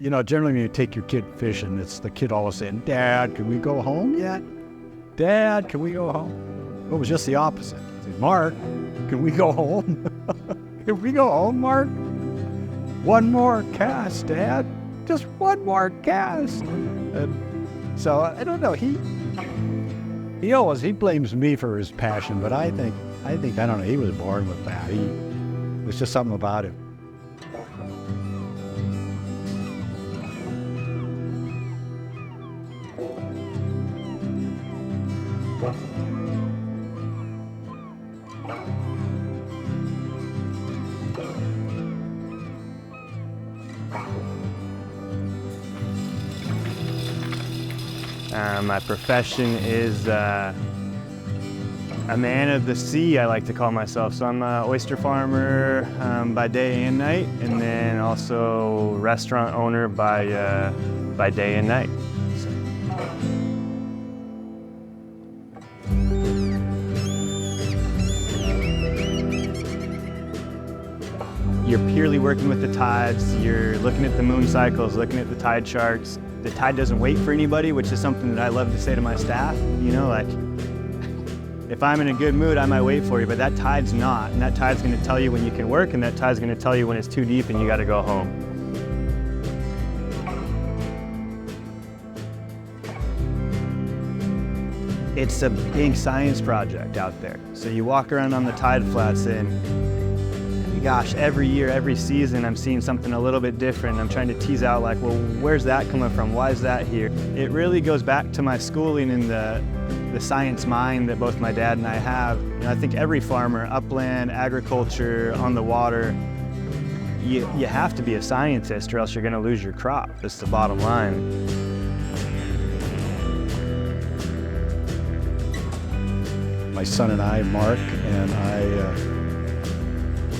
You know, generally when you take your kid fishing, it's the kid always saying, "Dad, can we go home yet? Dad, can we go home?" It was just the opposite. I said, "Mark, can we go home? Can we go home, Mark? One more cast, Dad. Just one more cast." And so I don't know. He blames me for his passion, but I think I don't know. He was born with that. It was just something about him. My profession is a man of the sea, I like to call myself. So I'm an oyster farmer by day and night, and then also restaurant owner by day and night. You're purely working with the tides. You're looking at the moon cycles, looking at the tide charts. The tide doesn't wait for anybody, which is something that I love to say to my staff. You know, like, if I'm in a good mood, I might wait for you, but that tide's not. And that tide's gonna tell you when you can work, and that tide's gonna tell you when it's too deep and you gotta go home. It's a big science project out there. So you walk around on the tide flats and gosh, every year, every season, I'm seeing something a little bit different. I'm trying to tease out like, well, where's that coming from? Why is that here? It really goes back to my schooling and the science mind that both my dad and I have. And I think every farmer, upland, agriculture, on the water, you have to be a scientist or else you're gonna lose your crop. That's the bottom line. My son and I, Mark, and I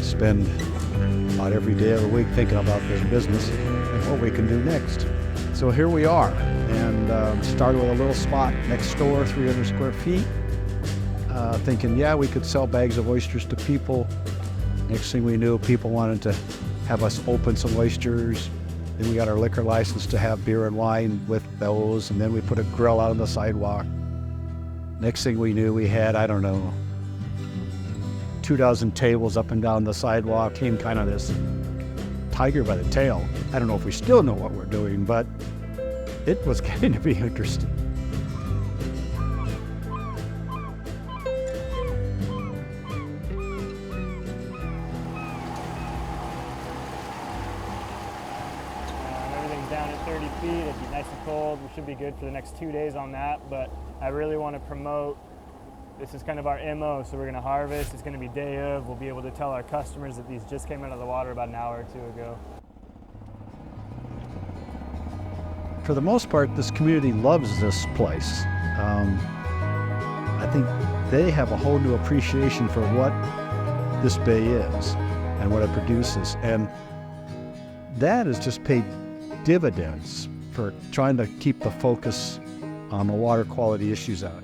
spend about every day of the week thinking about this business and what we can do next. So here we are, and started with a little spot next door, 300 square feet, thinking, yeah, we could sell bags of oysters to people. Next thing we knew, people wanted to have us open some oysters. Then we got our liquor license to have beer and wine with those, and then we put a grill out on the sidewalk. Next thing we knew, we had, I don't know, 24 tables up and down the sidewalk. Came kind of this tiger by the tail. I don't know if we still know what we're doing, but it was getting to be interesting. Everything's down at 30 feet. It'd be nice and cold. We should be good for the next 2 days on that, but I really want to promote. This is kind of our MO, so we're going to harvest. It's going to be day of. We'll be able to tell our customers that these just came out of the water about an hour or two ago. For the most part, this community loves this place. I think they have a whole new appreciation for what this bay is and what it produces. And that has just paid dividends for trying to keep the focus on the water quality issues out.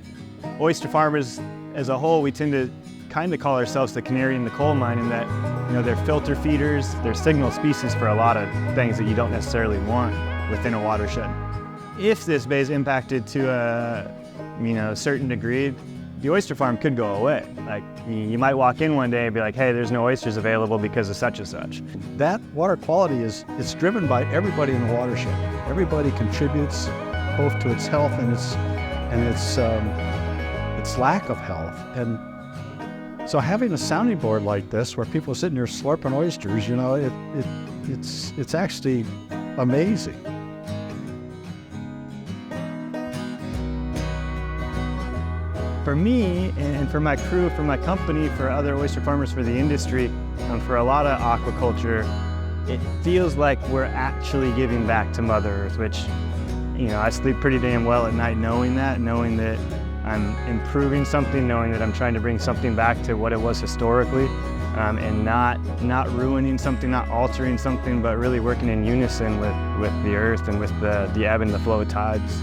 Oyster farmers as a whole, we tend to kind of call ourselves the canary in the coal mine in that, you know, they're filter feeders, they're signal species for a lot of things that you don't necessarily want within a watershed. If this bay is impacted to a certain degree, the oyster farm could go away. Like, you might walk in one day and be like, hey, there's no oysters available because of such and such. That water quality it's driven by everybody in the watershed. Everybody contributes both to its health and its lack of health. And so having a sounding board like this where people are sitting there slurping oysters, you know, it's actually amazing. For me and for my crew, for my company, for other oyster farmers, for the industry, and for a lot of aquaculture, it feels like we're actually giving back to Mother Earth, which, you know, I sleep pretty damn well at night knowing that I'm improving something, knowing that I'm trying to bring something back to what it was historically, and not ruining something, not altering something, but really working in unison with the earth and with the ebb and the flow of tides.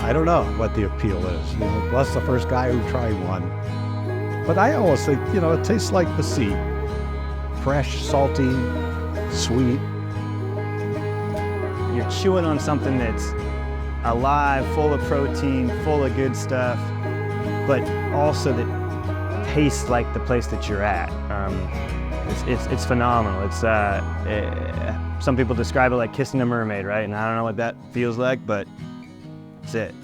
I don't know what the appeal is. You know, bless the first guy who tried one. But I always think, you know, it tastes like the sea. Fresh, salty, sweet. You're chewing on something that's alive, full of protein, full of good stuff, but also that tastes like the place that you're at. It's phenomenal. Some people describe it like kissing a mermaid, right? And I don't know what that feels like, but it's it.